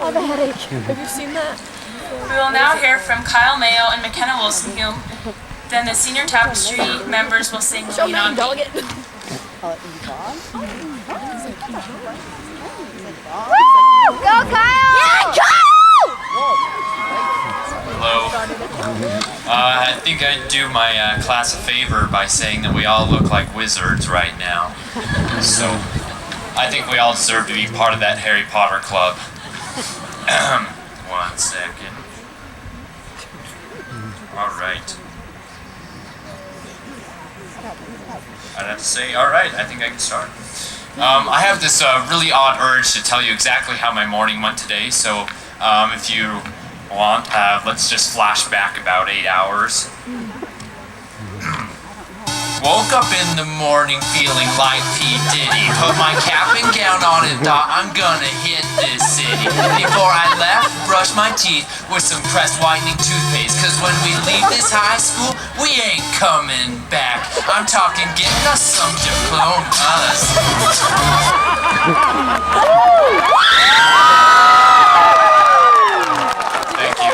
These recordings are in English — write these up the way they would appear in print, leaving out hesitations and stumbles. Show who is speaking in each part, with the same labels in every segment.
Speaker 1: Oh, the headache. Have you seen that?
Speaker 2: We will now hear from Kyle Mayo and McKenna Wilson, who then the senior tapestry members will sing Lean on Me.
Speaker 1: Woo! Go, Kyle! Yeah, Kyle!
Speaker 3: Hello. I think I'd do my class a favor by saying that we all look like wizards right now. So, I think we all deserve to be part of that Harry Potter club. 1 second. Alright. I'd have to say, alright, I think I can start. I have this really odd urge to tell you exactly how my morning went today, so if you want, let's just flash back about 8 hours. Woke up in the morning feeling like P. Diddy. Put my cap and gown on and thought I'm gonna hit this city. Before I left, brushed my teeth with some pressed whitening toothpaste. Cause when we leave this high school, we ain't coming back. I'm talking getting us some diplomas. Thank you.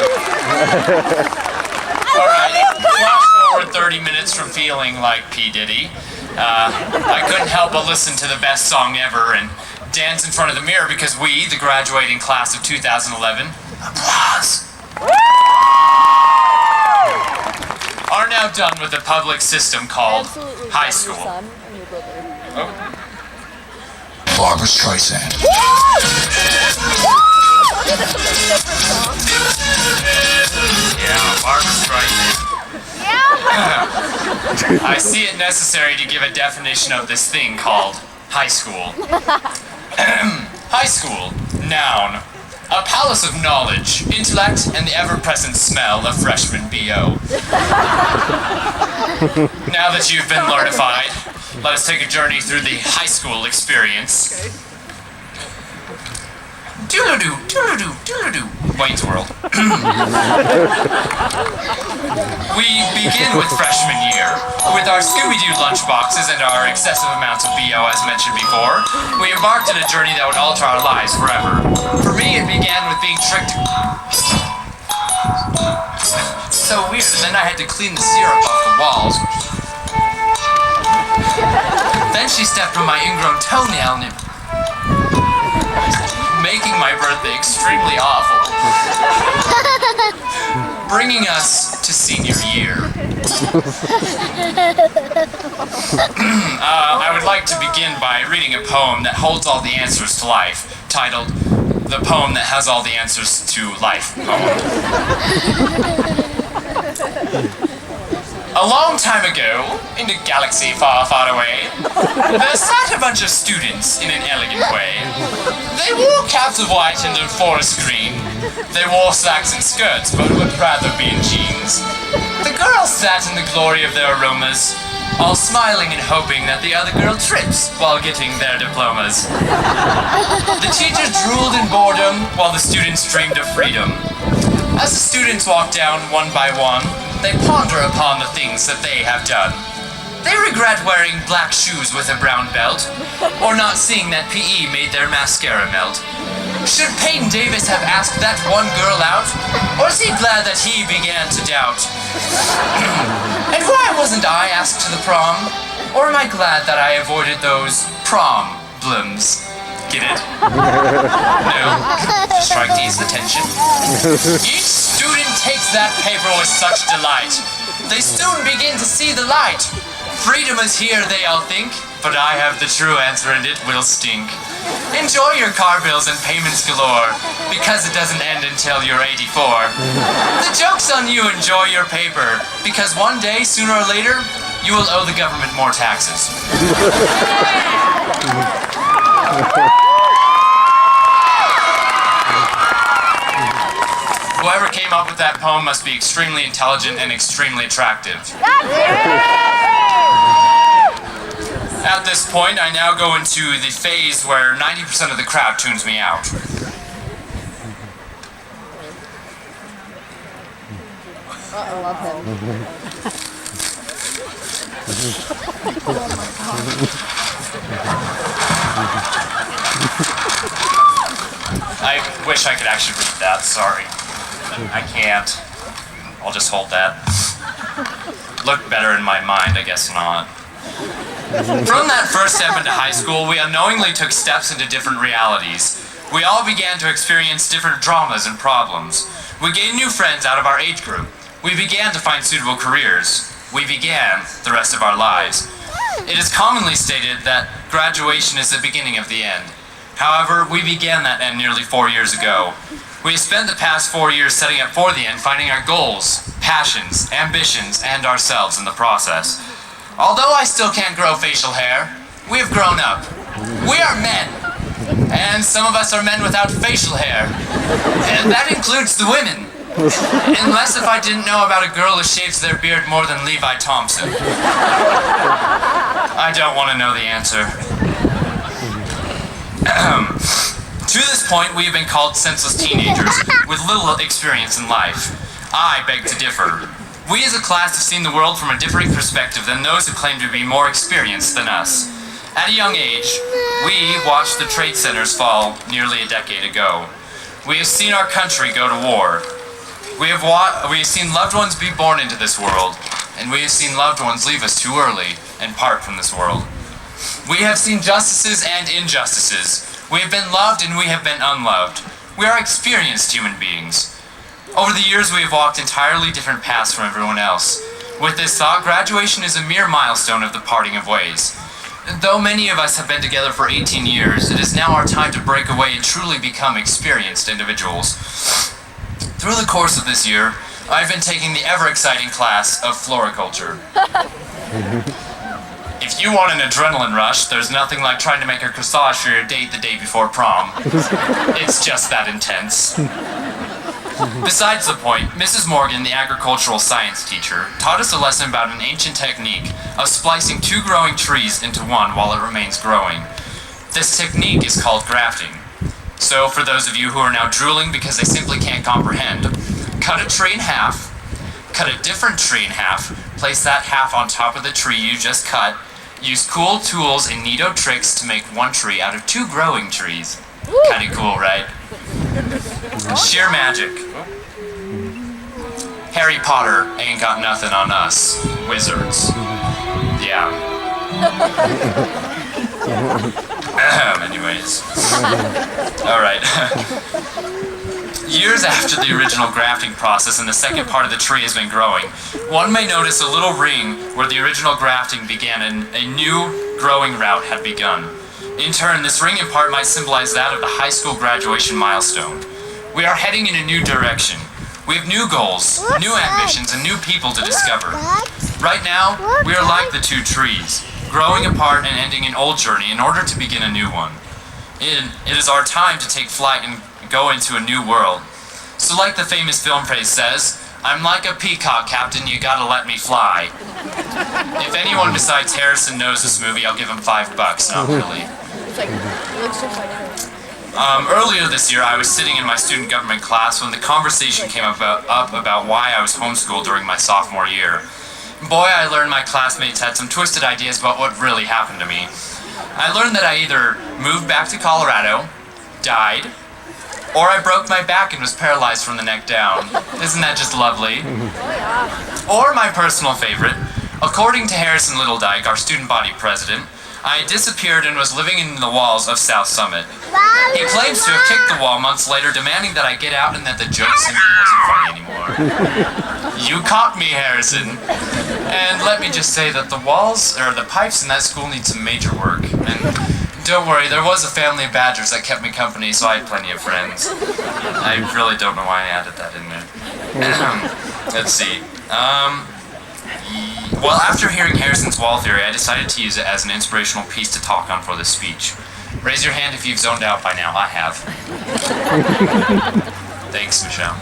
Speaker 3: Alright, flash forward 30 minutes from feeling like P. Diddy. I couldn't help but listen to the best song ever and dance in front of the mirror because we, the graduating class of 2011, applause, are now done with the public system called high school. Oh.
Speaker 4: Barbra Streisand.
Speaker 3: Yeah, Barbra Streisand. I see it necessary to give a definition of this thing called high school. High school, noun. A palace of knowledge, intellect, and the ever-present smell of freshman B.O. Now that you've been learnified, let us take a journey through the high school experience. Doodle-doo, doodle-doo, doodle-doo. Wayne's World. We begin with freshman year. With our Scooby-Doo lunchboxes and our excessive amounts of B.O. as mentioned before, we embarked on a journey that would alter our lives forever. For me, it began with being tricked. So weird, and then I had to clean the syrup off the walls. Then she stepped on my ingrown toenail and making my birthday extremely awful. Bringing us to senior year. I would like to begin by reading a poem that holds all the answers to life, titled The Poem That Has All the Answers to Life Poem. A long time ago, in a galaxy far, far away, there sat a bunch of students in an elegant way. They wore caps of white and a forest green. They wore slacks and skirts, but would rather be in jeans. The girls sat in the glory of their aromas, all smiling and hoping that the other girl trips while getting their diplomas. The teachers drooled in boredom, while the students dreamed of freedom. As the students walk down one by one, they ponder upon the things that they have done. They regret wearing black shoes with a brown belt, or not seeing that PE made their mascara melt. Should Peyton Davis have asked that one girl out, or is he glad that he began to doubt? And why wasn't I asked to the prom? Or am I glad that I avoided those problems? Get it? No, just trying to ease the tension. Each student takes that paper with such delight. They soon begin to see the light. Freedom is here, they all think, but I have the true answer and it will stink. Enjoy your car bills and payments galore, because it doesn't end until you're 84. The joke's on you, enjoy your paper, because one day, sooner or later, you will owe the government more taxes. Whoever came up with that poem must be extremely intelligent and extremely attractive. At this point, I now go into the phase where 90% of the crowd tunes me out.
Speaker 1: I love him.
Speaker 3: I wish I could actually read that, sorry. I can't. I'll just hold that. Looked better in my mind, I guess not. From that first step into high school, we unknowingly took steps into different realities. We all began to experience different dramas and problems. We gained new friends out of our age group. We began to find suitable careers. We began the rest of our lives. It is commonly stated that graduation is the beginning of the end. However, we began that end nearly 4 years ago. We have spent the past 4 years setting up for the end, finding our goals, passions, ambitions, and ourselves in the process. Although I still can't grow facial hair, we have grown up. We are men. And some of us are men without facial hair. And that includes the women. Unless if I didn't know about a girl who shaves their beard more than Levi Thompson. I don't want to know the answer. To this point, we have been called senseless teenagers with little experience in life. I beg to differ. We as a class have seen the world from a differing perspective than those who claim to be more experienced than us. At a young age, we watched the trade centers fall nearly a decade ago. We have seen our country go to war. We have seen loved ones be born into this world, and we have seen loved ones leave us too early and part from this world. We have seen justices and injustices. We have been loved and we have been unloved. We are experienced human beings. Over the years, we have walked entirely different paths from everyone else. With this thought, graduation is a mere milestone of the parting of ways. Though many of us have been together for 18 years, it is now our time to break away and truly become experienced individuals. Through the course of this year, I've been taking the ever-exciting class of floriculture. If you want an adrenaline rush, there's nothing like trying to make a corsage for your date the day before prom. It's just that intense. Besides the point, Mrs. Morgan, the agricultural science teacher, taught us a lesson about an ancient technique of splicing two growing trees into one while it remains growing. This technique is called grafting. So, for those of you who are now drooling because they simply can't comprehend, cut a tree in half, cut a different tree in half, place that half on top of the tree you just cut, use cool tools and neato tricks to make one tree out of two growing trees. Kinda cool, right? Sheer magic. Harry Potter ain't got nothing on us, wizards. Yeah. Anyways. Alright. Years after the original grafting process and the second part of the tree has been growing, one may notice a little ring where the original grafting began and a new growing route had begun. In turn, this ring in part might symbolize that of the high school graduation milestone. We are heading in a new direction. We have new goals, new ambitions, and new people to discover. Right now, we are like the two trees, growing apart and ending an old journey in order to begin a new one. It is our time to take flight and go into a new world. So like the famous film phrase says, I'm like a peacock, Captain, you gotta let me fly. If anyone besides Harrison knows this movie, I'll give him $5, not really. Earlier this year, I was sitting in my student government class when the conversation came up about why I was homeschooled during my sophomore year. Boy, I learned my classmates had some twisted ideas about what really happened to me. I learned that I either moved back to Colorado, died, or I broke my back and was paralyzed from the neck down. Isn't that just lovely? Or my personal favorite, according to Harrison Littledyke, our student body president, I disappeared and was living in the walls of South Summit. He claims to have kicked the wall months later, demanding that I get out and that the joke simply wasn't funny anymore. You caught me, Harrison. And let me just say that the walls, or the pipes in that school need some major work. And don't worry, there was a family of badgers that kept me company, so I had plenty of friends. I really don't know why I added that in there. Let's see. Well, after hearing Harrison's wall theory, I decided to use it as an inspirational piece to talk on for this speech. Raise your hand if you've zoned out by now. I have. Thanks, Michelle.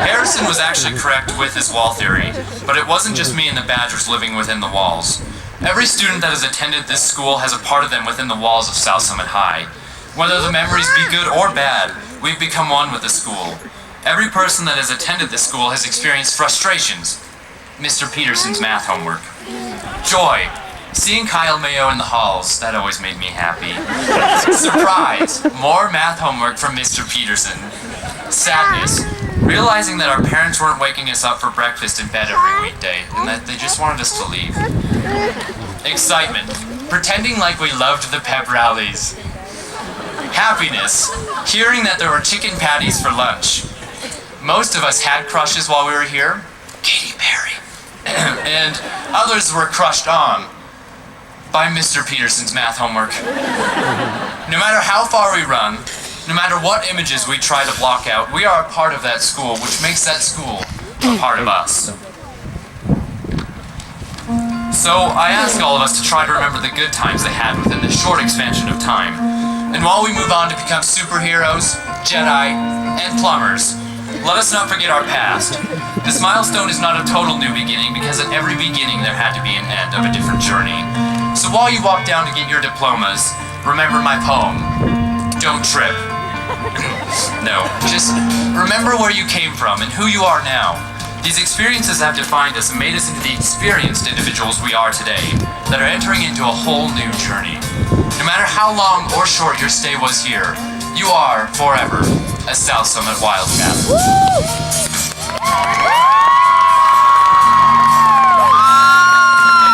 Speaker 3: Harrison was actually correct with his wall theory, but it wasn't just me and the badgers living within the walls. Every student that has attended this school has a part of them within the walls of South Summit High. Whether the memories be good or bad, we've become one with the school. Every person that has attended this school has experienced frustrations, Mr. Peterson's math homework, joy, Seeing Kyle Mayo in the halls, that always made me happy. Surprise! More math homework from Mr. Peterson. Sadness. Realizing that our parents weren't waking us up for breakfast in bed every weekday, and that they just wanted us to leave. Excitement. Pretending like we loved the pep rallies. Happiness. Hearing that there were chicken patties for lunch. Most of us had crushes while we were here. Katy Perry. And others were crushed on by Mr. Peterson's math homework. No matter how far we run, no matter what images we try to block out, we are a part of that school, which makes that school a part of us. So I ask all of us to try to remember the good times they had within this short expansion of time. And while we move on to become superheroes, Jedi, and plumbers, let us not forget our past. This milestone is not a total new beginning, because at every beginning there had to be an end of a different journey. So while you walk down to get your diplomas, remember my poem. Don't trip. No, just remember where you came from and who you are now. These experiences have defined us and made us into the experienced individuals we are today, that are entering into a whole new journey. No matter how long or short your stay was here, you are, forever, a South Summit Wildcat.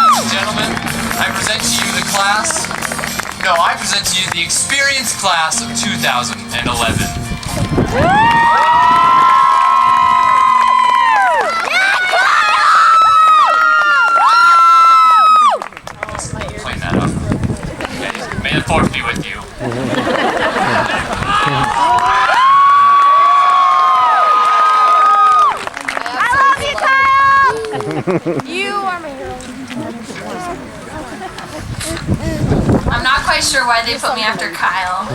Speaker 3: Ladies and gentlemen, I present to you the class... No, I present to you the experienced class of 2011. Clean that up. Okay, may the force be with you.
Speaker 1: You are my hero.
Speaker 2: I'm not quite sure why they put me after Kyle.